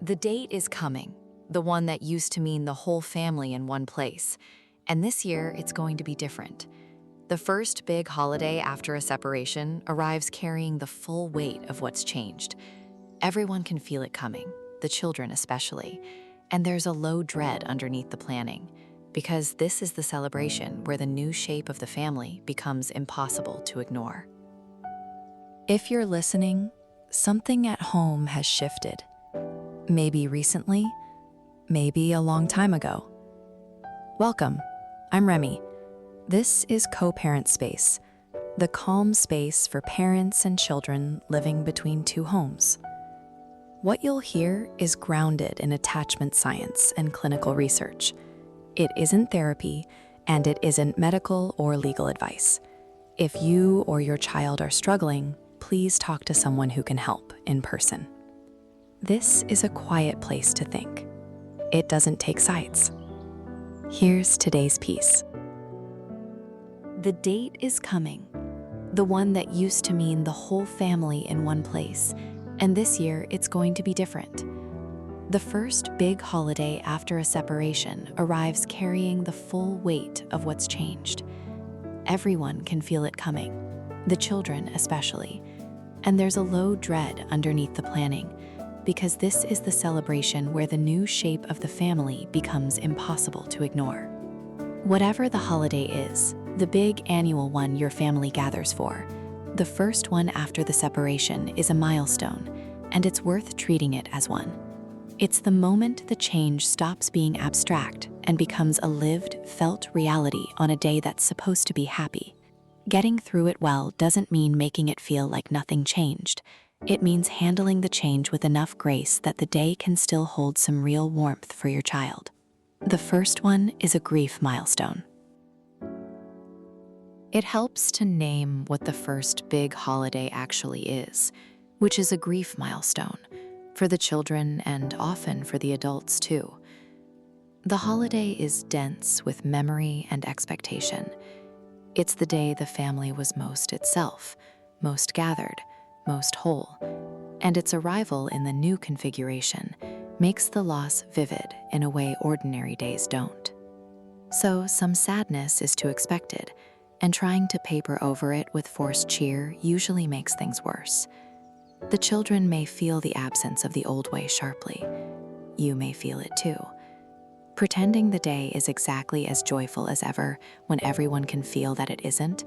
The date is coming, the one that used to mean the whole family in one place. And this year, it's going to be different. The first big holiday after a separation arrives carrying the full weight of what's changed. Everyone can feel it coming, the children especially. And there's a low dread underneath the planning, because this is the celebration where the new shape of the family becomes impossible to ignore. If you're listening, something at home has shifted. Maybe recently, maybe a long time ago. Welcome, I'm Remy. This is CoParentSpace, the calm space for parents and children living between two homes. What you'll hear is grounded in attachment science and clinical research. It isn't therapy, and it isn't medical or legal advice. If you or your child are struggling, please talk to someone who can help in person. This is a quiet place to think. It doesn't take sides. Here's today's piece. The date is coming, the one that used to mean the whole family in one place, and this year it's going to be different. The first big holiday after a separation arrives carrying the full weight of what's changed. Everyone can feel it coming, the children especially, and there's a low dread underneath the planning, because this is the celebration where the new shape of the family becomes impossible to ignore. Whatever the holiday is, the big annual one your family gathers for, the first one after the separation is a milestone, and it's worth treating it as one. It's the moment the change stops being abstract and becomes a lived, felt reality on a day that's supposed to be happy. Getting through it well doesn't mean making it feel like nothing changed. It means handling the change with enough grace that the day can still hold some real warmth for your child. The first one is a grief milestone. It helps to name what the first big holiday actually is, which is a grief milestone, for the children and often for the adults too. The holiday is dense with memory and expectation. It's the day the family was most itself, most gathered, most whole, and its arrival in the new configuration makes the loss vivid in a way ordinary days don't. So some sadness is to be expected, and trying to paper over it with forced cheer usually makes things worse. The children may feel the absence of the old way sharply. You may feel it too. Pretending the day is exactly as joyful as ever when everyone can feel that it isn't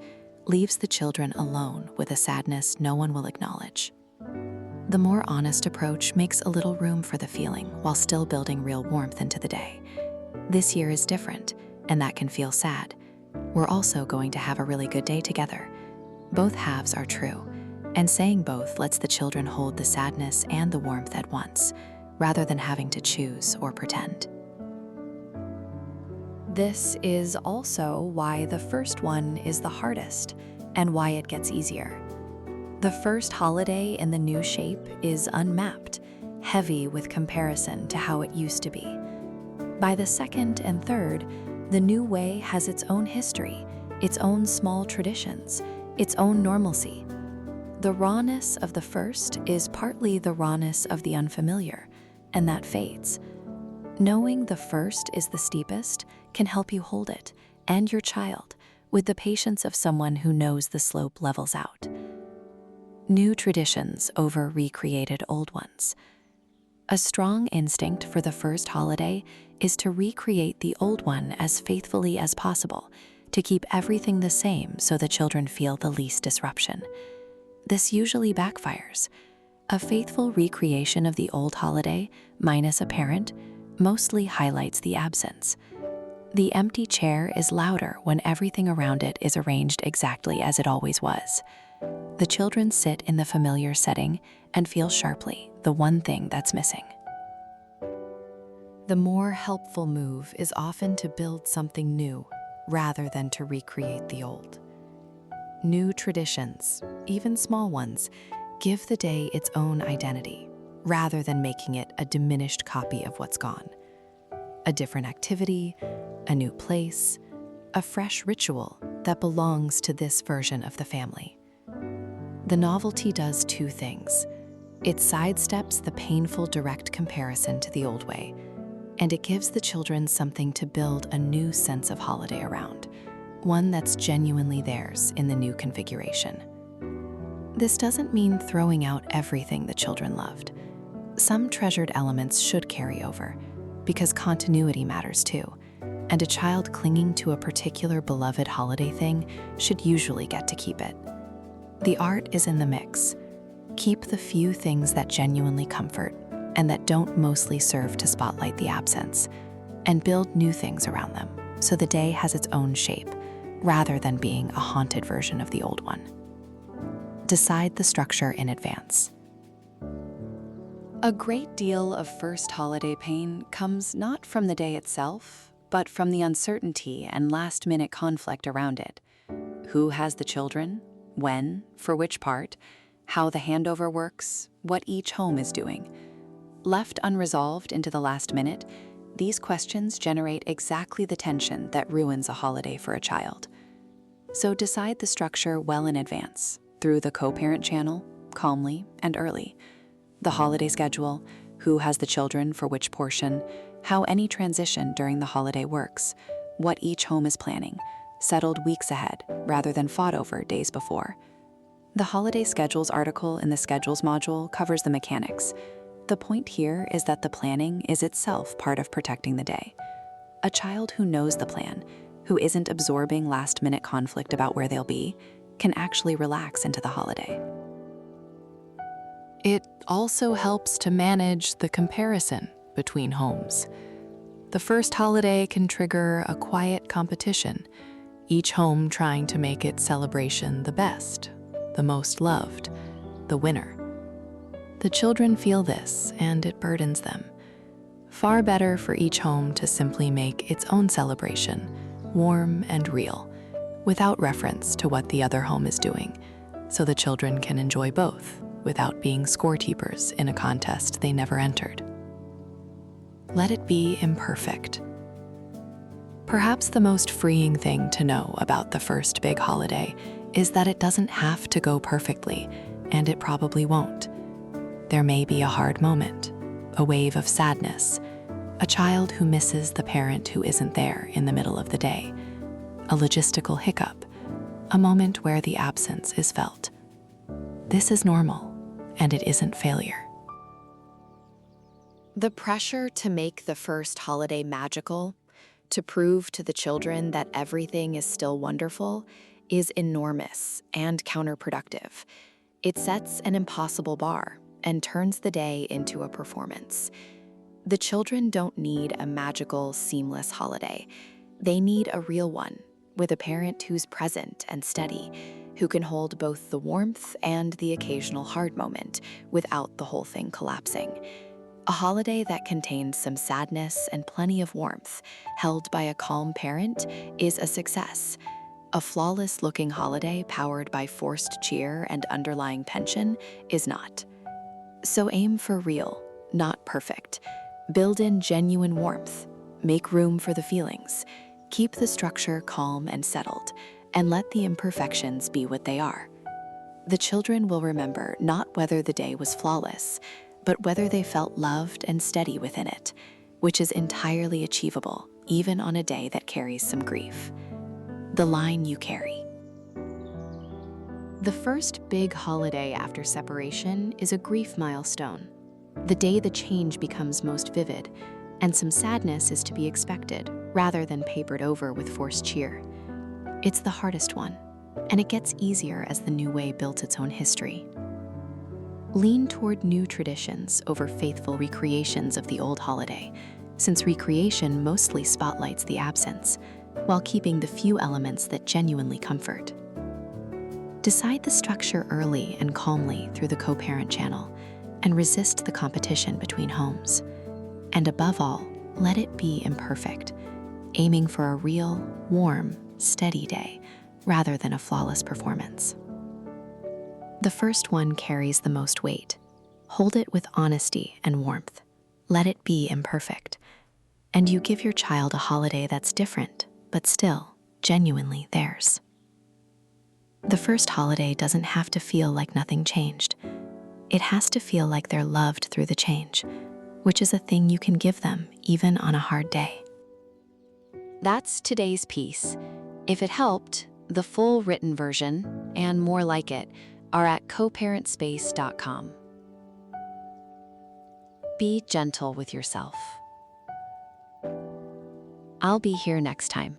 leaves the children alone with a sadness no one will acknowledge. The more honest approach makes a little room for the feeling while still building real warmth into the day. This year is different, and that can feel sad. We're also going to have a really good day together. Both halves are true, and saying both lets the children hold the sadness and the warmth at once, rather than having to choose or pretend. This is also why the first one is the hardest, and why it gets easier. The first holiday in the new shape is unmapped, heavy with comparison to how it used to be. By the second and third, the new way has its own history, its own small traditions, its own normalcy. The rawness of the first is partly the rawness of the unfamiliar, and that fades. Knowing the first is the steepest can help you hold it, and your child, with the patience of someone who knows the slope levels out. New traditions over recreated old ones. A strong instinct for the first holiday is to recreate the old one as faithfully as possible, to keep everything the same so the children feel the least disruption. This usually backfires. A faithful recreation of the old holiday, minus a parent, mostly highlights the absence. The empty chair is louder when everything around it is arranged exactly as it always was. The children sit in the familiar setting and feel sharply the one thing that's missing. The more helpful move is often to build something new rather than to recreate the old. New traditions, even small ones, give the day its own identity rather than making it a diminished copy of what's gone. A different activity, a new place, a fresh ritual that belongs to this version of the family. The novelty does two things. It sidesteps the painful direct comparison to the old way, and it gives the children something to build a new sense of holiday around, one that's genuinely theirs in the new configuration. This doesn't mean throwing out everything the children loved. Some treasured elements should carry over, because continuity matters too, and a child clinging to a particular beloved holiday thing should usually get to keep it. The art is in the mix. Keep the few things that genuinely comfort and that don't mostly serve to spotlight the absence, and build new things around them so the day has its own shape, rather than being a haunted version of the old one. Decide the structure in advance. A great deal of first holiday pain comes not from the day itself, but from the uncertainty and last-minute conflict around it. Who has the children? When? For which part? How the handover works? What each home is doing? Left unresolved into the last minute, these questions generate exactly the tension that ruins a holiday for a child. So decide the structure well in advance, through the co-parent channel, calmly and early. The holiday schedule, who has the children for which portion, how any transition during the holiday works, what each home is planning, settled weeks ahead rather than fought over days before. The Holiday Schedules article in the Schedules module covers the mechanics. The point here is that the planning is itself part of protecting the day. A child who knows the plan, who isn't absorbing last-minute conflict about where they'll be, can actually relax into the holiday. It also helps to manage the comparison between homes. The first holiday can trigger a quiet competition, each home trying to make its celebration the best, the most loved, the winner. The children feel this, and it burdens them. Far better for each home to simply make its own celebration, warm and real, without reference to what the other home is doing, so the children can enjoy both without being scorekeepers in a contest they never entered. Let it be imperfect. Perhaps the most freeing thing to know about the first big holiday is that it doesn't have to go perfectly, and it probably won't. There may be a hard moment, a wave of sadness, a child who misses the parent who isn't there in the middle of the day, a logistical hiccup, a moment where the absence is felt. This is normal, and it isn't failure. The pressure to make the first holiday magical, to prove to the children that everything is still wonderful, is enormous and counterproductive. It sets an impossible bar and turns the day into a performance. The children don't need a magical, seamless holiday. They need a real one, with a parent who's present and steady, who can hold both the warmth and the occasional hard moment without the whole thing collapsing. A holiday that contains some sadness and plenty of warmth, held by a calm parent, is a success. A flawless-looking holiday powered by forced cheer and underlying tension is not. So aim for real, not perfect. Build in genuine warmth. Make room for the feelings. Keep the structure calm and settled, and let the imperfections be what they are. The children will remember not whether the day was flawless, but whether they felt loved and steady within it, which is entirely achievable, even on a day that carries some grief. The line you carry. The first big holiday after separation is a grief milestone, the day the change becomes most vivid, and some sadness is to be expected, rather than papered over with forced cheer. It's the hardest one, and it gets easier as the new way built its own history. Lean toward new traditions over faithful recreations of the old holiday, since recreation mostly spotlights the absence, while keeping the few elements that genuinely comfort. Decide the structure early and calmly through the co-parent channel, and resist the competition between homes. And above all, let it be imperfect, aiming for a real, warm, steady day, rather than a flawless performance. The first one carries the most weight. Hold it with honesty and warmth. Let it be imperfect. And you give your child a holiday that's different, but still genuinely theirs. The first holiday doesn't have to feel like nothing changed. it has to feel like they're loved through the change, which is a thing you can give them even on a hard day. That's today's piece. If it helped, the full written version, and more like it, are at CoParentSpace.com. Be gentle with yourself. I'll be here next time.